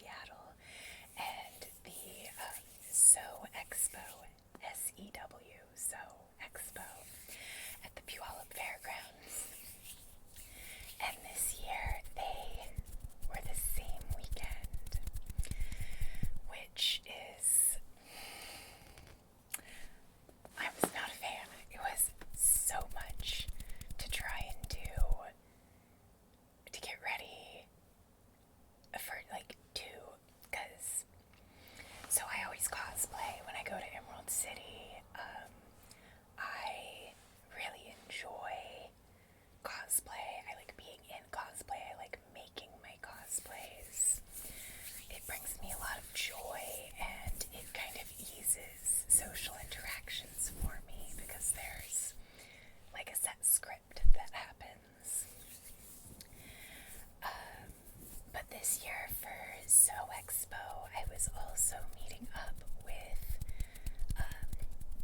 Seattle, and the SEW Expo, SEW, SEW Expo, at the Puyallup Fairgrounds. And this year they were the same weekend, which is, I was not a fan. It was so much to try and do to get ready for because so I always cosplay when I go to Emerald City. I really enjoy cosplay. I like being in cosplay. I like making my cosplays. It brings me a lot of joy, and it kind of eases social interactions for me because there's like a set script that happens. But this year for Sew Expo, I was also meeting up with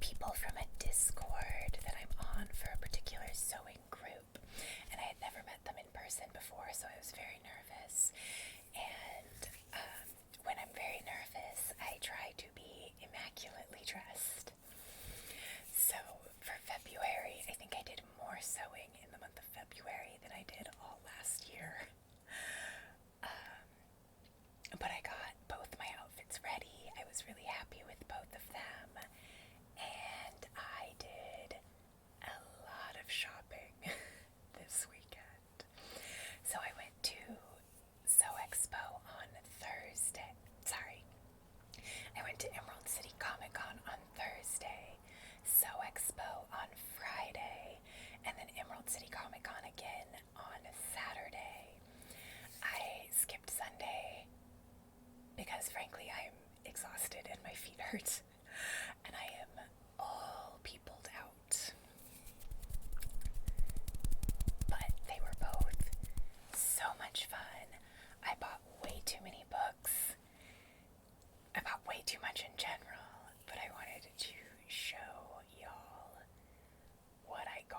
people from a Discord that I'm on for a particular sewing group, and I had never met them in person before, so I was very nervous. And when I'm very nervous, I try to be immaculately dressed. So for February, I think I did more sewing in the month of February than I did all last year. But I got both my outfits ready. I was really happy with both of them. And I did a lot of shopping this weekend. So I went to Sew Expo on Thursday. I went to Emerald City Comic Con on Thursday, Sew Expo on Friday, and then Emerald City Comic Con again on Saturday. I skipped Sunday because frankly I am exhausted and my feet hurt and I am all peopled out. But they were both so much fun. I bought way too many books. I bought way too much in general, but I wanted to show y'all what I got.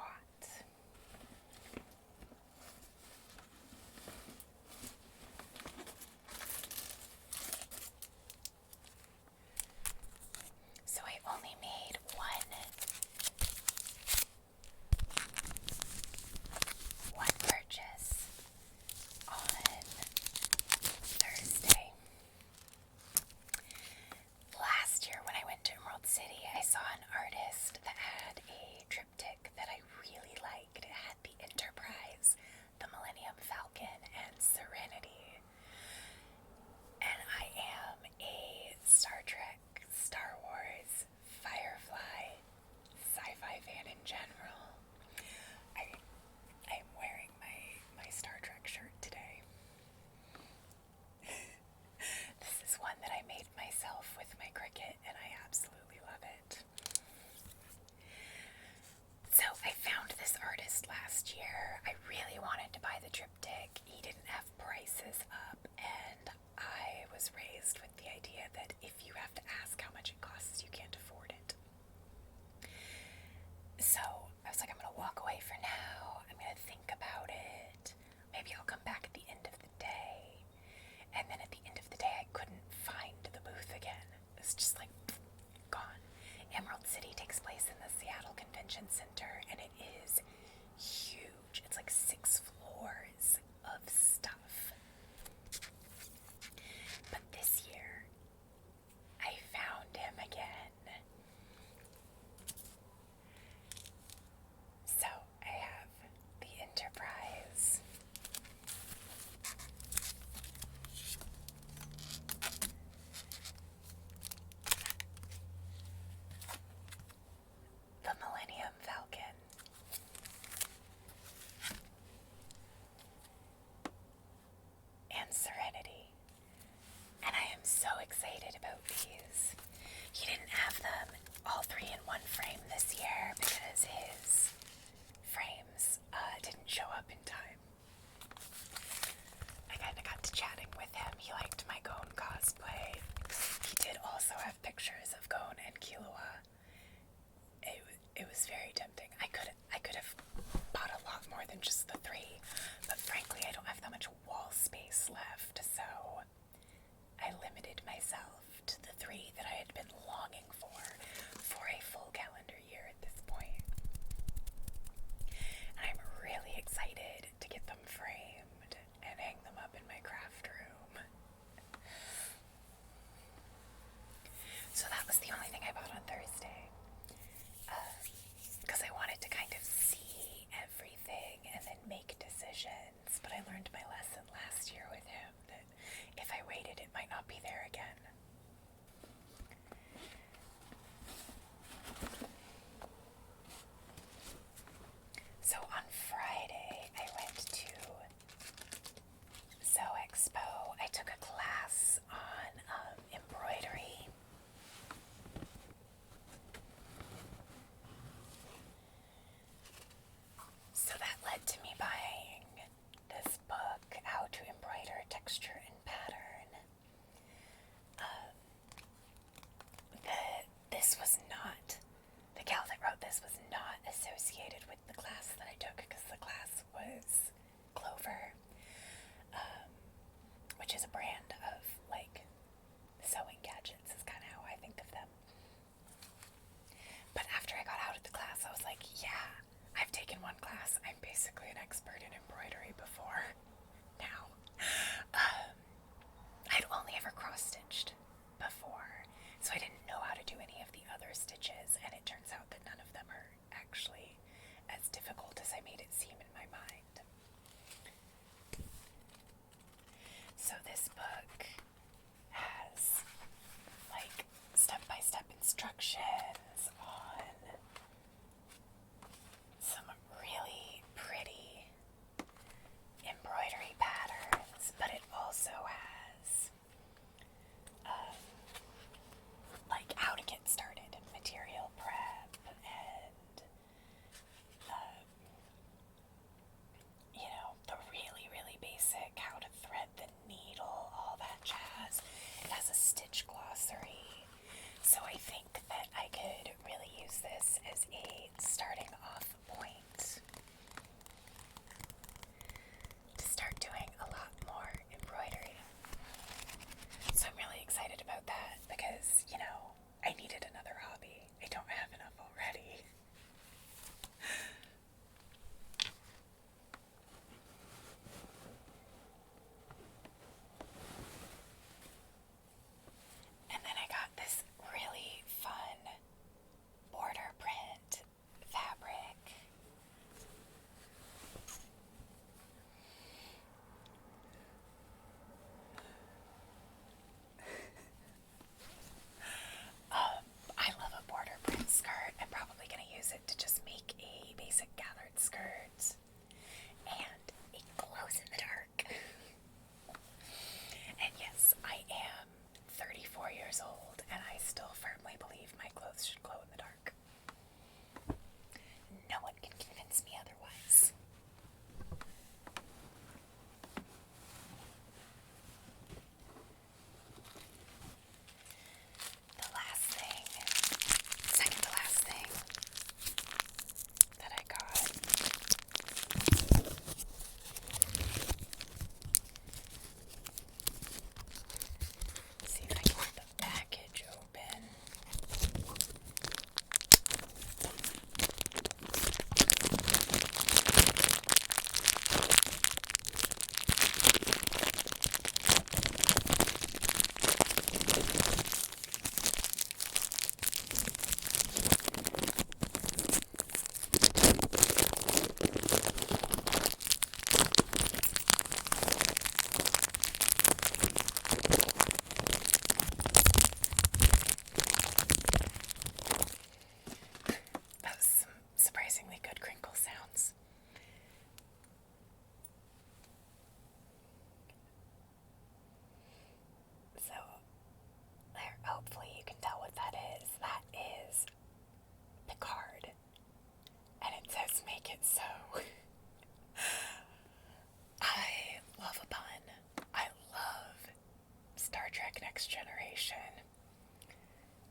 next generation.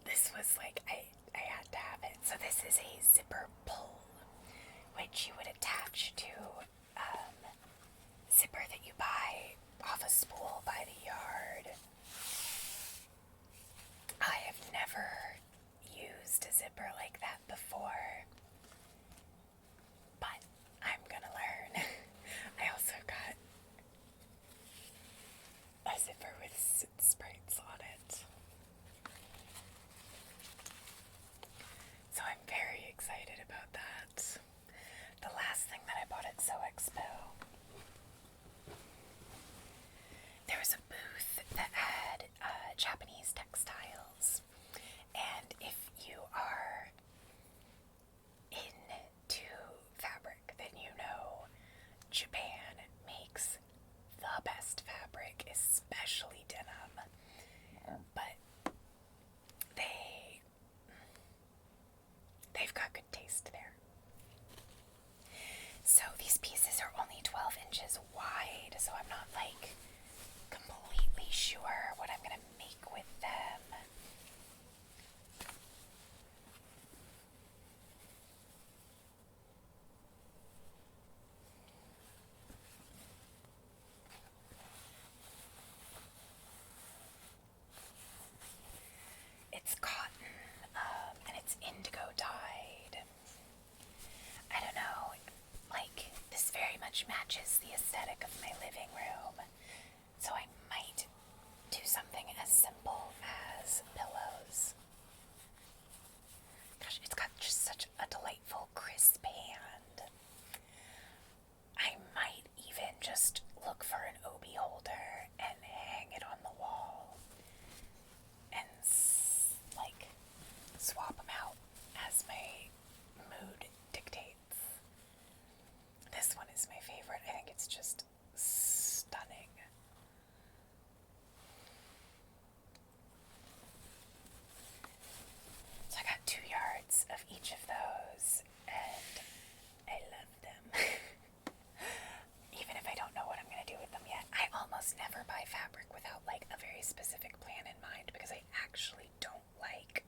This was like, I had to have it. So this is a zipper pull, which you would attach to zipper that you buy off a spool by the yard. I have never used a zipper like that before, but I'm gonna learn. I also got a zipper with sprites on it. So I'm very excited about that. The last thing that I bought at So Expo, there was a booth that had Japanese textiles. And if you are into fabric, then you know Japan makes the best fabric, especially denim. But they've got good taste there. So these pieces are only 12 inches wide, so I'm not like completely sure what I'm gonna make with them. It's cotton, and it's indigo dyed. I don't know, like, this very much matches the aesthetic of my living room, so I might do something as simple as pillows. Gosh, it's got just such a delightful, crisp hand. I might even just look for an Obi holder and hang it on the wall and like swap them out as my mood dictates. This one is my favorite. I think it's just stunning. So I got 2 yards of each of those, and I love them. Even if I don't know what I'm going to do with them yet. I almost never buy fabric without like a very specific plan in mind, because I actually don't like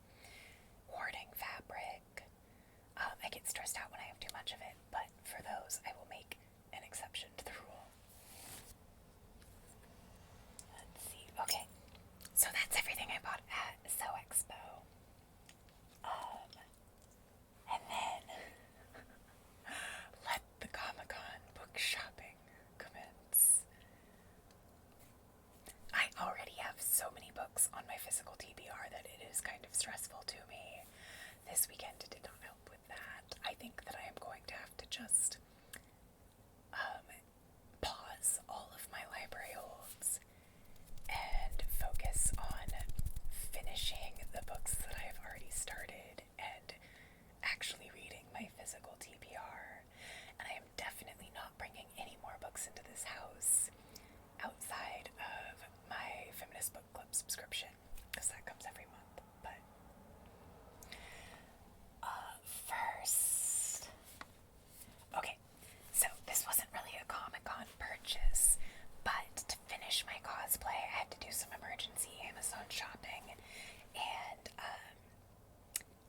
hoarding fabric. I get stressed out when I have too much of it, but for those I will make an exception to the rule. Let's see. Okay, so that's everything I bought at So Expo. And then let the Comic-Con book shopping commence. I already have so many books on my physical TBR that it is kind of stressful to me. This weekend did not help with that. I think that I am going to have to just pause all of my library holds and focus on finishing the books that I have already started and actually reading my physical TBR. And I am definitely not bringing any more books into this house outside of my Feminist Book Club subscription, because that comes every month. But first, okay, so this wasn't really a Comic-Con purchase, but to finish my cosplay, I had to do some emergency Amazon shopping and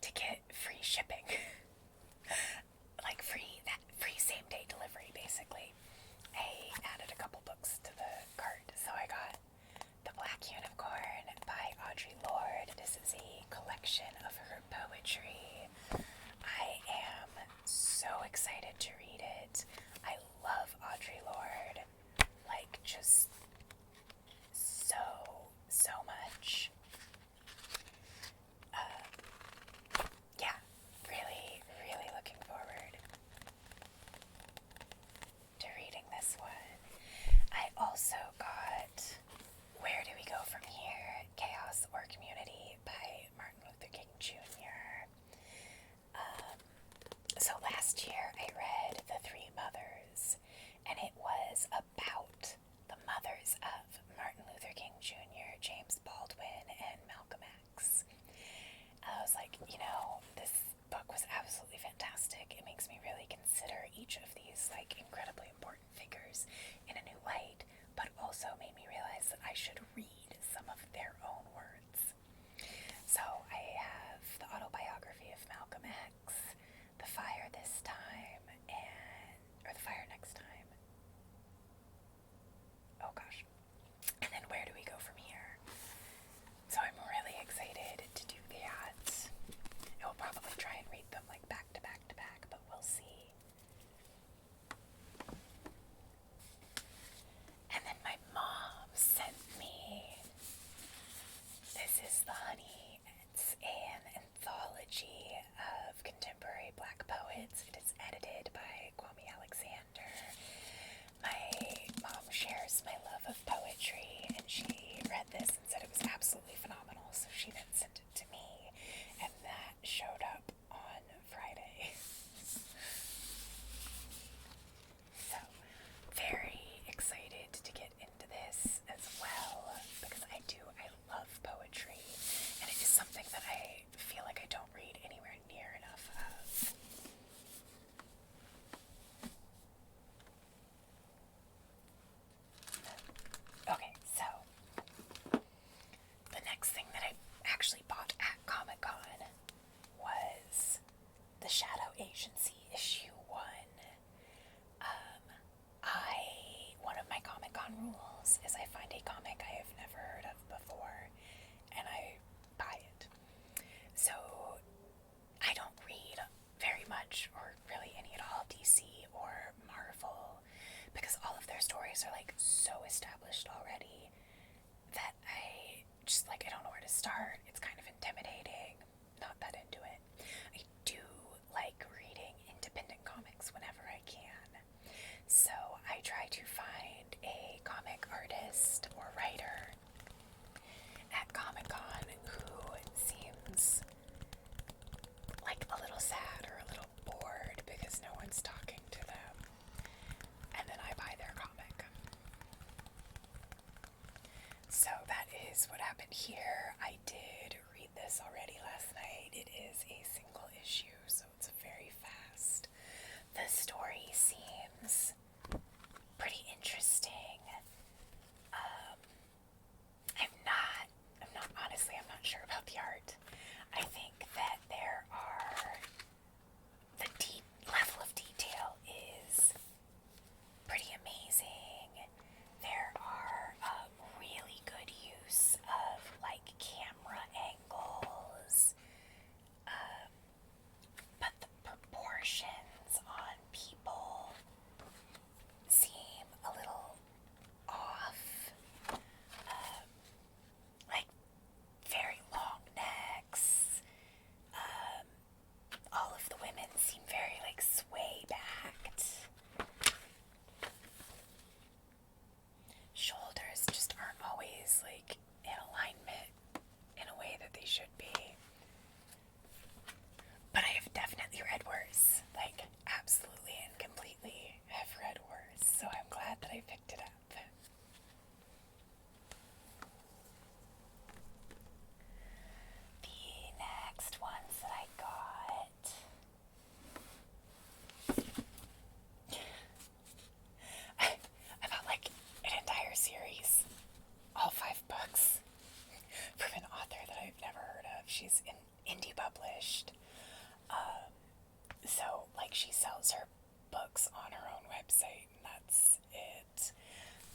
to get free shipping. Like free same day delivery, basically. I added a couple books to the cart, so I got The Black Unicorn by Audre Lorde. This is a collection of her poetry. I am so excited to read it. I love Audre Lorde, like, just so much. Yeah, really, is what happened here. I did read this already last night. It is a single issue, so it's very fast. The story seems pretty interesting. I'm not sure about the art. I think that the level of detail is pretty amazing. There are really good use of like camera angles, but the proportions on people seem a little off. Like very long necks. All of the women seem very like sway backed. Shoulders just aren't always like in alignment in a way that they should be. But I have definitely read worse. Like, absolutely and completely have read worse. So I'm glad that I picked it up. The next ones that I got. I bought like an entire series, all 5 books, from an author that I've never heard of. She's indie published. So, like, she sells her books on her own website, and that's it.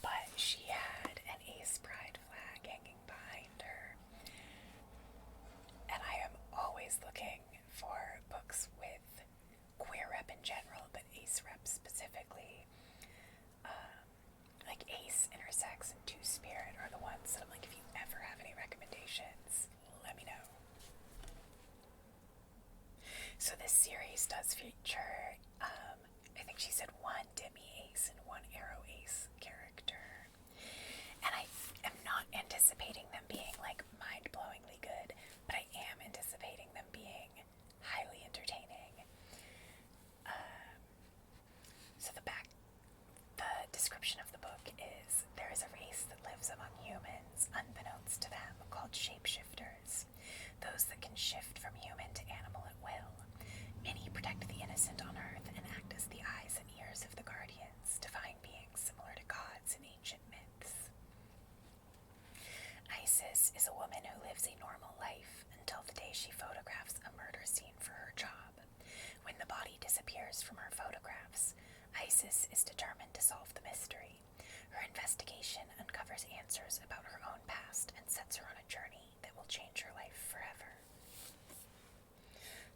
But she had an Ace Pride flag hanging behind her. And I am always looking for books with queer rep in general, but Ace rep specifically. Like Ace, Intersex, and Two Spirit are the ones that I'm like, if you ever have any recommendations, let me know. So this series does feature, I think she said 1 demi-ace and 1 arrow-ace character. And I am not anticipating them being like mind-blowingly good, but I am anticipating them being highly entertaining. So the description of the book is, there is a race that lives among humans, unbeknownst to them, called shapeshifters. Those that can shift from human to animal at will. Many protect the innocent on earth and act as the eyes and ears of the guardians, divine beings similar to gods in ancient myths. Isis is a woman who lives a normal life until the day she photographs a murder scene for her job. When the body disappears from her photographs, Isis is determined to solve the mystery. Her investigation uncovers answers about her own past and sets her on a journey that will change her life forever.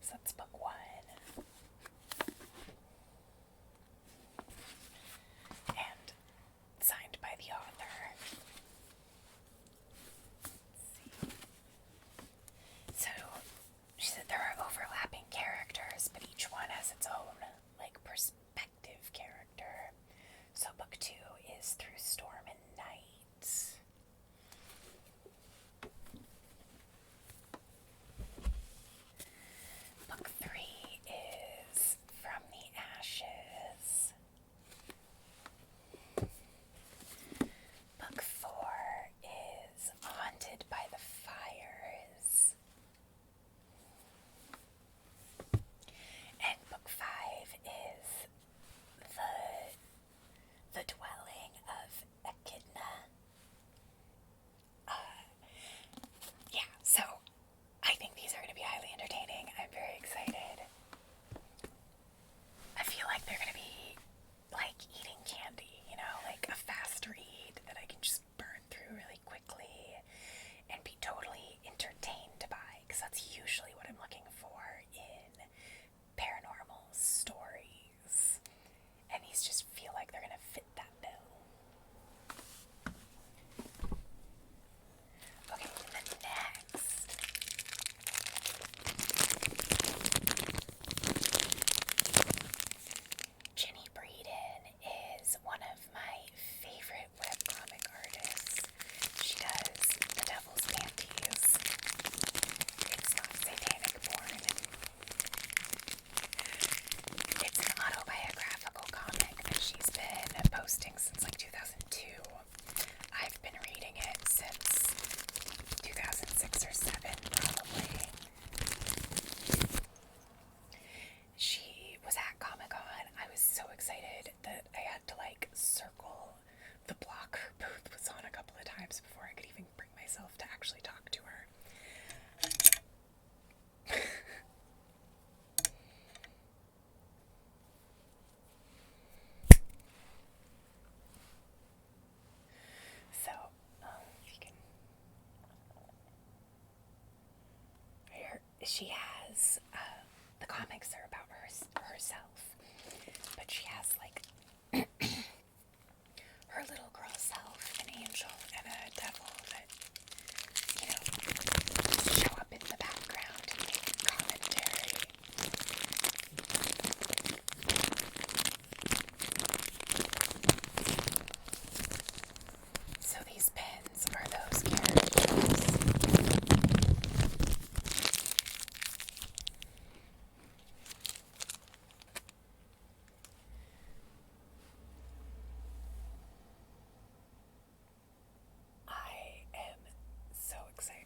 So that's book 1. And signed by the author. Let's see. So she said there are overlapping characters, but each one has its own like perspective character. So book 2 is Through Storm and Night. actually talk to her. So, you can. She has the comics are about herself, but she has like her little girl self, an angel and a devil that, you know, show up in the background and make commentary. So these pins are those characters. I am so excited.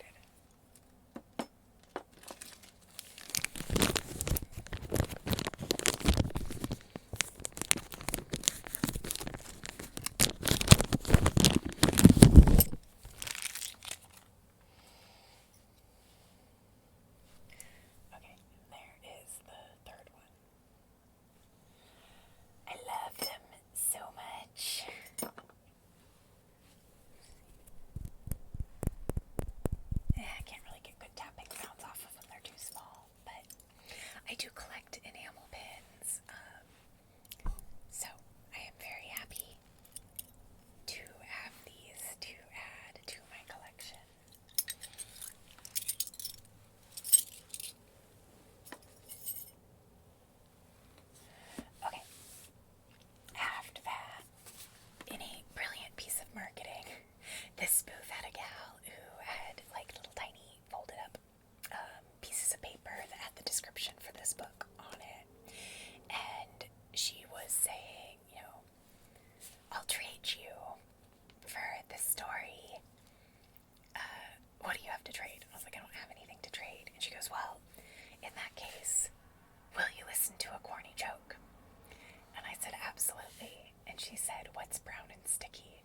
Okay, there is the third one. I love them so much. I can't really get good tapping sounds off of them, they're too small, but I do collect enamel pins, so I am very happy to have these to add to my collection. Okay, after that, in a brilliant piece of marketing, this booth had a gal who had like little tiny folded up pieces of paper that had the description for this book on it. And she was saying, you know, I'll trade you for this story. What do you have to trade? I was like, I don't have anything to trade. And she goes, well, in that case, will you listen to a corny joke? And I said, absolutely. And she said, what's brown and sticky?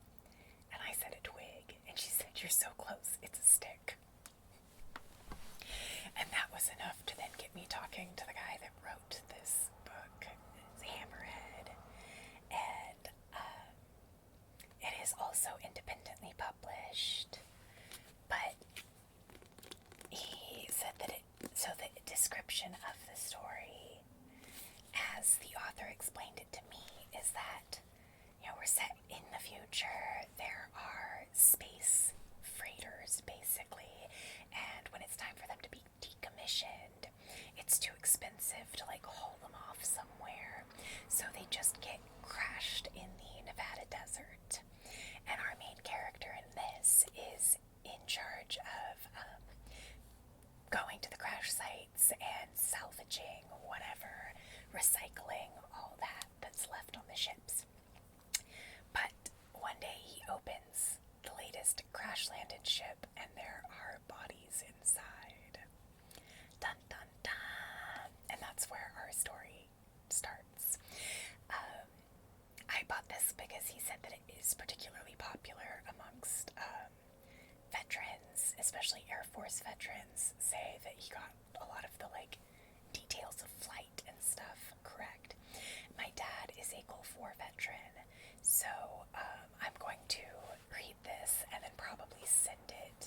And I said, a twig. And she said, you're so close, it's a stick. And that was enough to then get me talking to the guy that wrote this book, Hammerhead. And it is also independently published. But he said that the description of the story, as the author explained it to me, is that, you know, we're set in the future. There are space freighters, basically, and when it's time for them to be decommissioned, it's too expensive to like haul them off somewhere, so they just get crashed in the Nevada desert. And our main character in this is in charge of going to the crash sites and salvaging whatever, recycling all that's left on the ships. But one day he opens the latest crash-landed ship and there are bodies inside. Dun dun dun! And that's where our story starts. I bought this because he said that it is particularly popular amongst veterans, especially Air Force veterans, say that he got a lot of the like details of flight and stuff correct. My dad is a Gulf War veteran, so I'm going to read this and then probably send it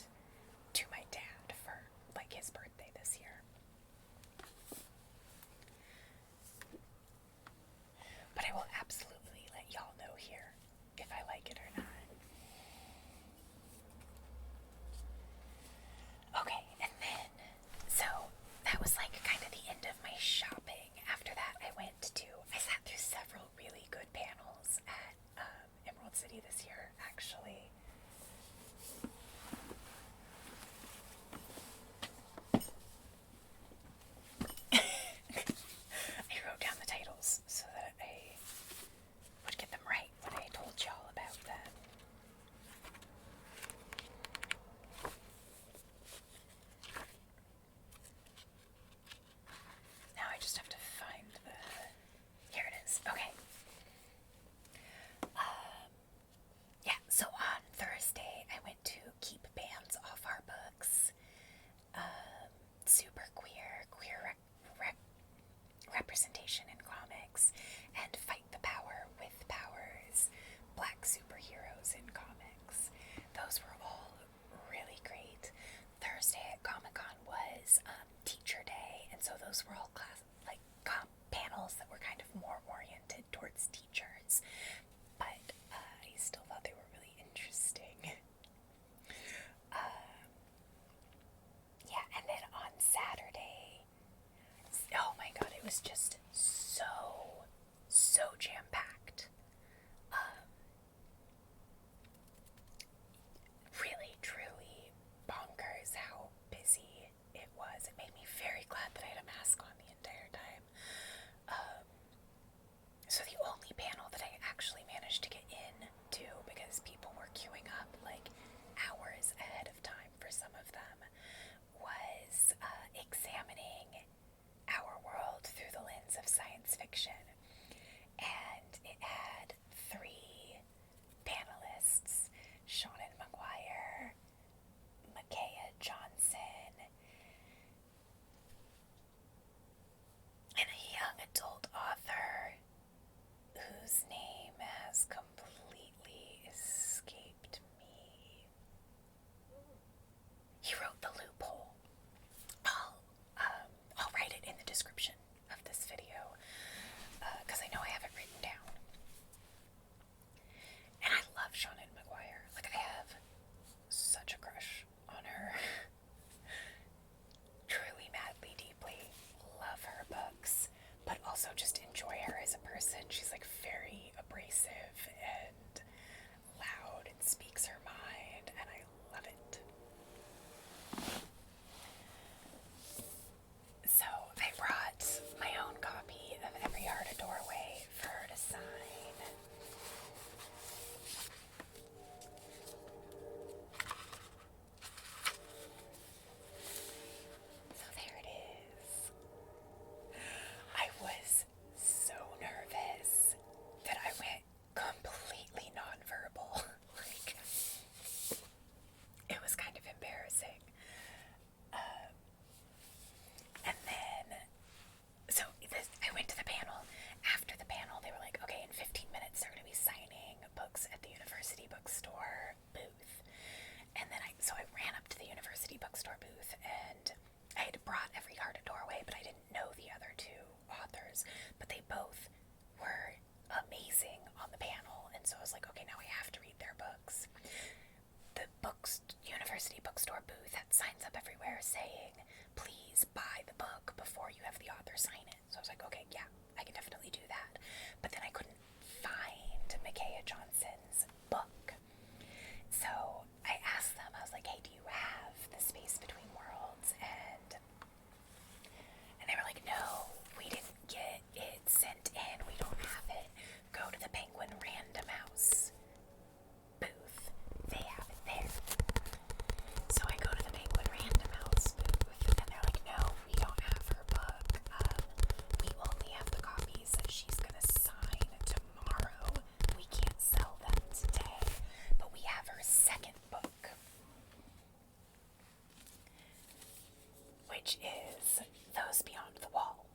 which is Those Beyond the Wall.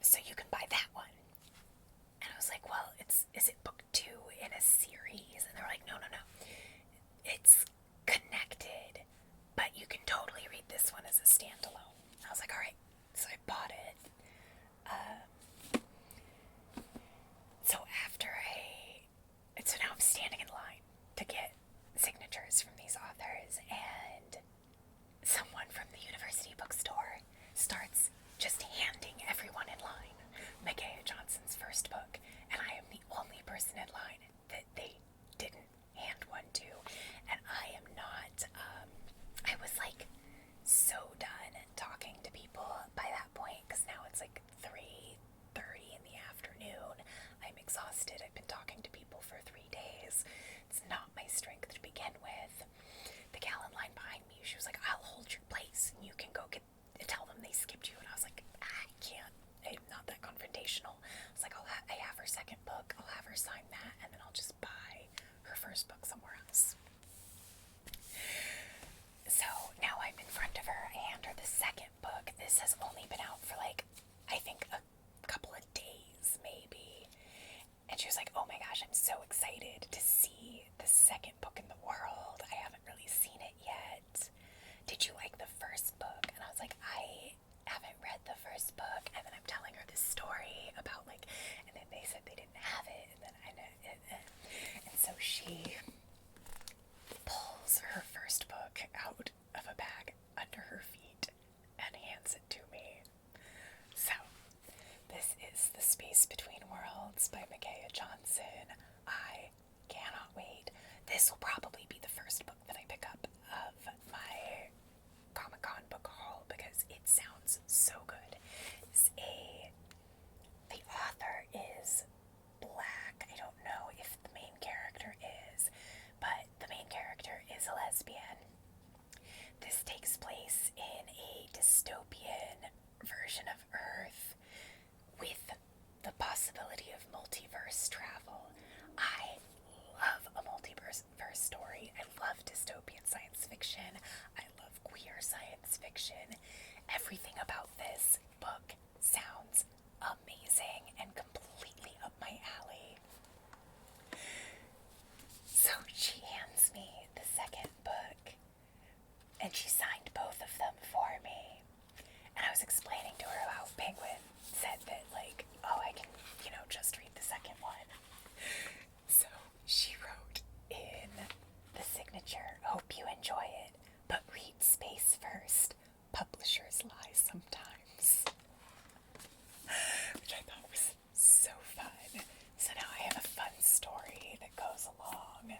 So you can buy that one. And I was like, well, is it book 2 in a series? And they're like, no. It's connected, but you can totally read this one as a standalone. I was like, all right. So I bought it. So now I'm standing in line to get signatures from these authors, and someone from the university bookstore starts just handing everyone in line Micaiah Johnson's first book, and I am the only person in line that they didn't hand one to, and I am not, I was like so done talking to people by that point, because now it's like 3:30 in the afternoon. I'm exhausted. I've been talking to people for 3 days. It's not my strength to begin with. The gal in line behind me, she was like, I'll hold your place and you can go tell them they skipped you. And I was like, I can't. I'm not that confrontational. I was like, I have her second book. I'll have her sign that, and then I'll just buy her first book somewhere else. So now I'm in front of her. I hand her the second book. This has only been out for like, I think a couple of days maybe. And she was like, oh my gosh, I'm so excited to see the second book in the world. I haven't really seen it yet. Did you like the first book? And I was like, I haven't read the first book. And then I'm telling her this story about like, and then they said they didn't have it. And then and so she pulls her first book out of a bag under her feet and hands it to me. So, this is The Space Between Worlds by Micaiah Johnson. I cannot wait. This will probably be the first book that I pick up of my Comic-Con book haul because it sounds so good. The author is Black. I don't know if the main character is, but the main character is a lesbian. This takes place in a dystopian version of Earth with the possibility of multiverse travel. I love a multiverse story. I love dystopian science fiction. I love queer science fiction. Everything about this book sounds amazing and completely up my alley. So she hands me the second book, and she signed both of them for me. And I was explaining to her how Penguin said that, like, oh, I can, just read the second one. So she wrote in the signature, hope you enjoy it, but read space first. Publishers lie sometimes. Which I thought was so fun. So now I have a fun story that goes along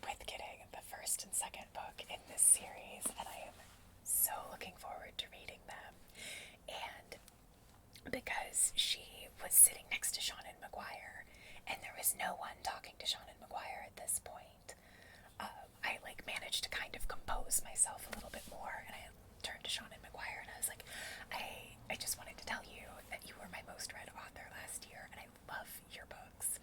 with getting the first and second book in this series, and I am so looking forward to reading them. And because she was sitting next to Seanan McGuire, and there was no one talking to Seanan McGuire at this point, I managed to kind of compose myself a little bit more, and I turned to Seanan McGuire and I was like, I just wanted to tell you that you were my most read author last year, and I love your books.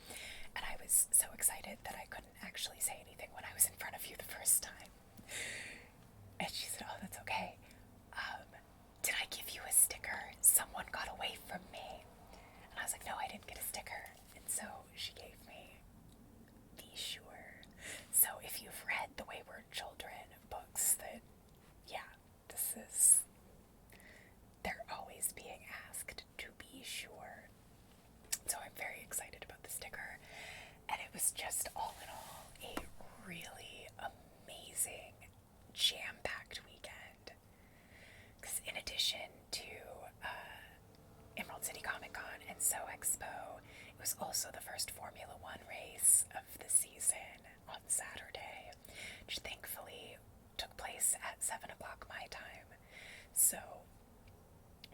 And I was so excited that I couldn't actually say anything when I was in front of you the first time. And she said, oh, that's okay. Did I give you a sticker? Someone got away from me. And I was like, no, I didn't get a sticker. And so she gave me Be Sure. So if you've read the Wayward Children books, they're always being asked to be sure. So I'm very excited about the sticker. And it was just all in all a really amazing, jam-packed weekend. Because in addition to Emerald City Comic Con and So Expo, it was also the first Formula One race of the season on Saturday, which thankfully took place at 7 o'clock my time. So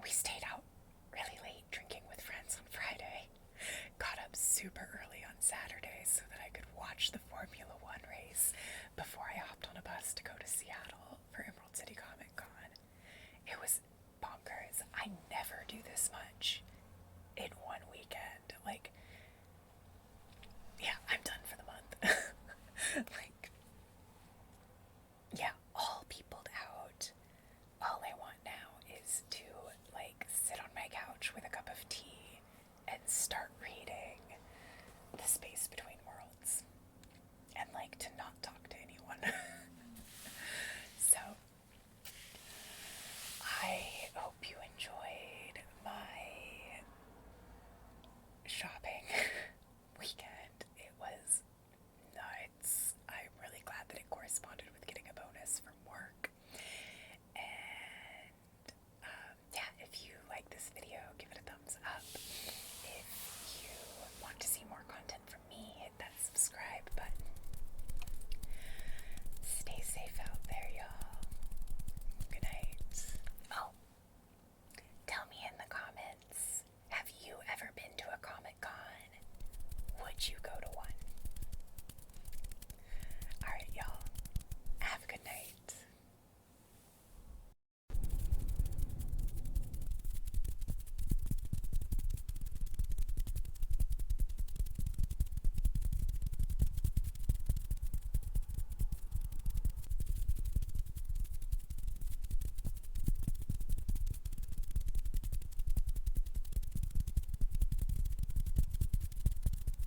we stayed out really late drinking with friends on Friday, got up super early on Saturday so that I could watch the Formula One race before I hopped on a bus to go to Seattle for Emerald City Comic Con. It was bonkers. I never do this much in one weekend. Like,